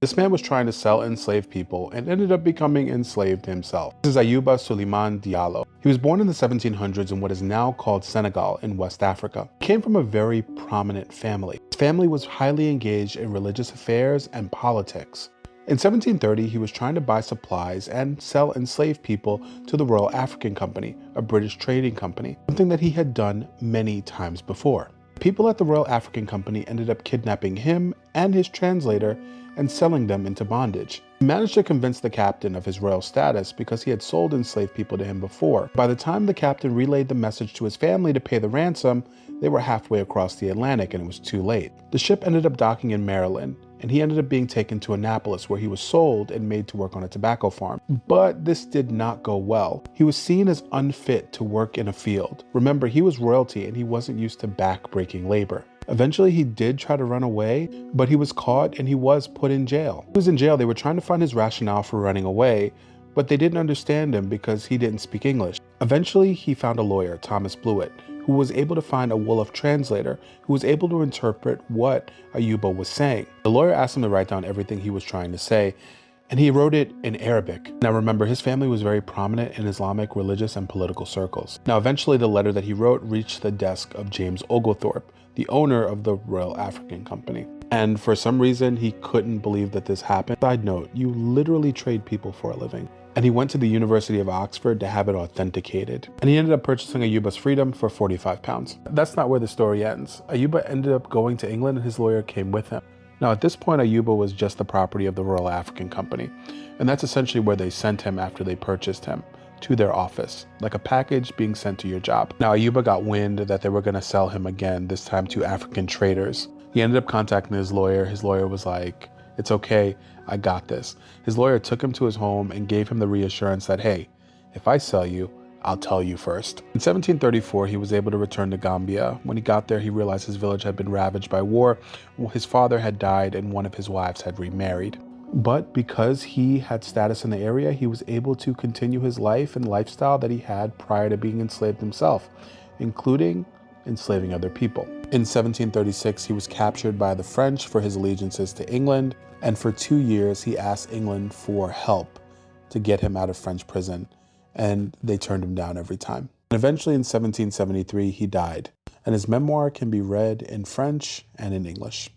This man was trying to sell enslaved people and ended up becoming enslaved himself. This is Ayuba Suleiman Diallo. He was born in the 1700s in what is now called Senegal in West Africa. He came from a very prominent family. His family was highly engaged in religious affairs and politics. In 1730, he was trying to buy supplies and sell enslaved people to the Royal African Company, a British trading company, something that he had done many times before. People at the Royal African Company ended up kidnapping him and his translator and selling them into bondage. He managed to convince the captain of his royal status because he had sold enslaved people to him before. By the time the captain relayed the message to his family to pay the ransom, they were halfway across the Atlantic and it was too late. The ship ended up docking in Maryland, and he ended up being taken to Annapolis, where he was sold and made to work on a tobacco farm. But this did not go well. He was seen as unfit to work in a field. Remember, he was royalty and he wasn't used to back-breaking labor. Eventually, he did try to run away, but he was caught and he was put in jail. He was in jail. They were trying to find his rationale for running away, but they didn't understand him because he didn't speak English. Eventually, he found a lawyer, Thomas Blewett, who was able to find a Wolof translator who was able to interpret what Ayuba was saying. The lawyer asked him to write down everything he was trying to say, and he wrote it in Arabic. Now remember, his family was very prominent in Islamic religious and political circles. Now eventually the letter that he wrote reached the desk of James Oglethorpe, the owner of the Royal African Company. And for some reason, he couldn't believe that this happened. Side note, you literally trade people for a living. And he went to the University of Oxford to have it authenticated. And he ended up purchasing Ayuba's freedom for 45 pounds. That's not where the story ends. Ayuba ended up going to England and his lawyer came with him. Now at this point, Ayuba was just the property of the Royal African Company. And that's essentially where they sent him after they purchased him, to their office, like a package being sent to your job. Now Ayuba got wind that they were gonna sell him again, this time to African traders. He ended up contacting his lawyer. His lawyer was like, "It's okay, I got this." His lawyer took him to his home and gave him the reassurance that, hey, if I sell you, I'll tell you first. In 1734, he was able to return to Gambia. When he got there, he realized his village had been ravaged by war. His father had died and one of his wives had remarried. But because he had status in the area, he was able to continue his life and lifestyle that he had prior to being enslaved himself, including enslaving other people. In 1736, he was captured by the French for his allegiances to England, and for 2 years, he asked England for help to get him out of French prison, and they turned him down every time. And eventually in 1773, he died, and his memoir can be read in French and in English.